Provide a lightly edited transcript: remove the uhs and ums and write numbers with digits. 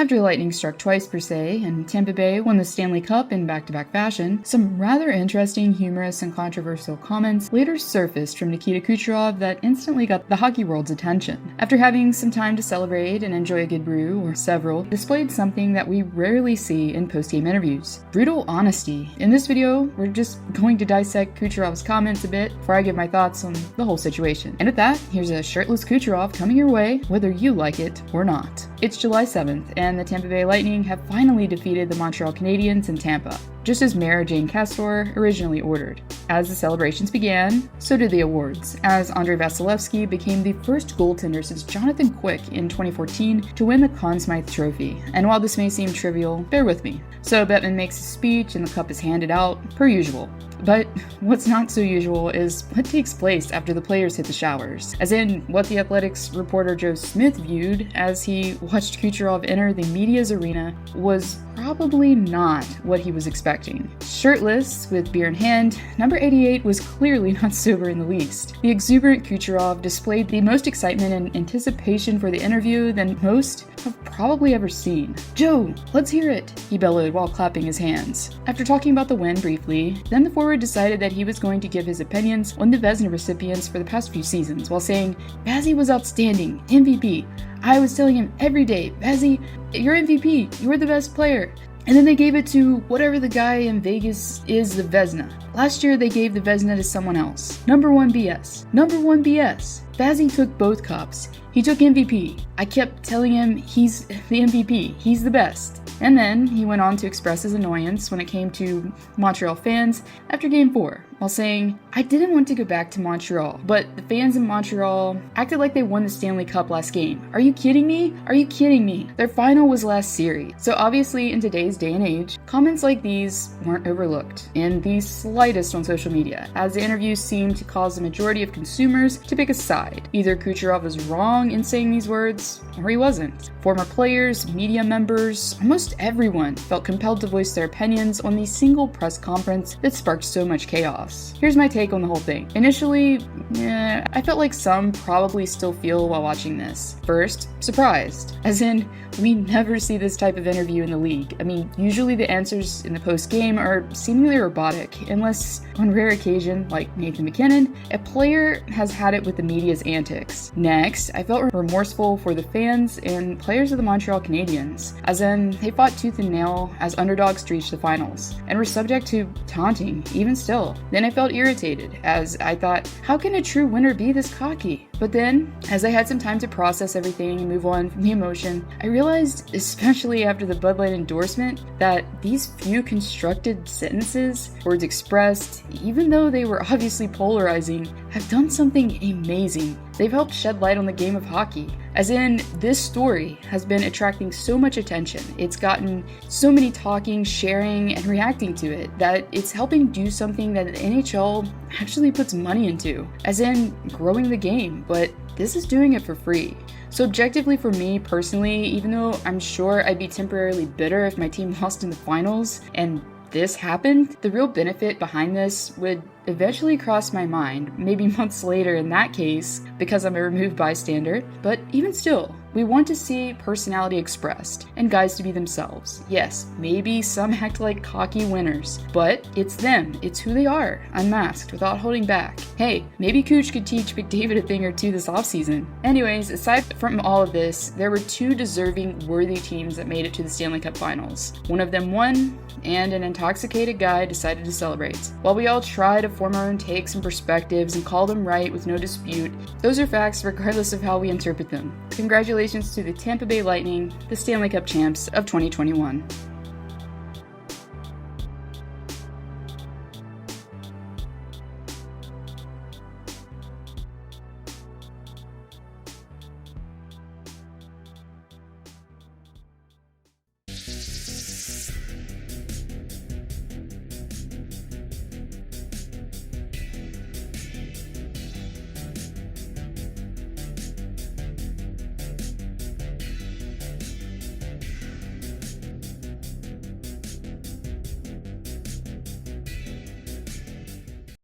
After the Lightning struck twice per se, and Tampa Bay won the Stanley Cup in back-to-back fashion, some rather interesting, humorous, and controversial comments later surfaced from Nikita Kucherov that instantly got the hockey world's attention. After having some time to celebrate and enjoy a good brew, or several, displayed something that we rarely see in post-game interviews: brutal honesty. In this video, we're just going to dissect Kucherov's comments a bit before I give my thoughts on the whole situation. And with that, here's a shirtless Kucherov coming your way, whether you like it or not. It's July 7th, and the Tampa Bay Lightning have finally defeated the Montreal Canadiens in Tampa, just as Mayor Jane Castor originally ordered. As the celebrations began, so did the awards, as Andrei Vasilevsky became the first goaltender since Jonathan Quick in 2014 to win the Conn Smythe Trophy. And while this may seem trivial, bear with me. So Bettman makes a speech and the cup is handed out, per usual. But what's not so usual is what takes place after the players hit the showers, as in what the Athletics reporter Joe Smith viewed as he watched Kucherov enter the media's arena was probably not what he was expecting. Shirtless, with beer in hand, number 88 was clearly not sober in the least. The exuberant Kucherov displayed the most excitement and anticipation for the interview than most have probably ever seen. "Joe, let's hear it," he bellowed while clapping his hands. After talking about the win briefly, then the forward decided that he was going to give his opinions on the Vezina recipients for the past few seasons, while saying, "Vazzy was outstanding, MVP. I was telling him every day, Vazzy, you're MVP, you're the best player." And then they gave it to whatever the guy in Vegas is the Vezina. Last year they gave the Vezina to someone else. Number one BS. Number one BS. Vazzy took both cups. He took MVP. I kept telling him he's the MVP. He's the best. And then he went on to express his annoyance when it came to Montreal fans after Game 4, while saying, "I didn't want to go back to Montreal, but the fans in Montreal acted like they won the Stanley Cup last game. Are you kidding me? Are you kidding me? Their final was last series." So obviously in today's day and age, comments like these weren't overlooked in the slightest on social media, as the interviews seemed to cause the majority of consumers to pick a side. Either Kucherov was wrong in saying these words, or he wasn't. Former players, media members, almost everyone felt compelled to voice their opinions on the single press conference that sparked so much chaos. Here's my take on the whole thing. Initially, I felt like some probably still feel while watching this. First, surprised, as in, we never see this type of interview in the league. I mean, usually the answers in the post-game are seemingly robotic, unless on rare occasion, like Nathan MacKinnon, a player has had it with the media's antics. Next, I felt remorseful for the fans and players of the Montreal Canadiens, as in, they fought tooth and nail as underdogs to reach the finals, and were subject to taunting, even still. Then I felt irritated, as I thought, how can a true winner be this cocky? But then, as I had some time to process everything and move on from the emotion, I realized, especially after the Bud Light endorsement, that these few constructed sentences, words expressed, even though they were obviously polarizing, have done something amazing. They've helped shed light on the game of hockey. As in, this story has been attracting so much attention. It's gotten so many talking, sharing, and reacting to it that it's helping do something that the NHL actually puts money into. As in, growing the game, but this is doing it for free. So objectively for me personally, even though I'm sure I'd be temporarily bitter if my team lost in the finals, and this happened, the real benefit behind this would eventually cross my mind, maybe months later in that case, because I'm a removed bystander, but even still, we want to see personality expressed, and guys to be themselves. Yes, maybe some act like cocky winners, but it's them, it's who they are, unmasked, without holding back. Hey, maybe Cooch could teach McDavid a thing or two this offseason. Anyways, aside from all of this, there were two deserving, worthy teams that made it to the Stanley Cup Finals. One of them won, and an intoxicated guy decided to celebrate. While we all try to form our own takes and perspectives and call them right with no dispute, those are facts regardless of how we interpret them. Congratulations to the Tampa Bay Lightning, the Stanley Cup champs of 2021.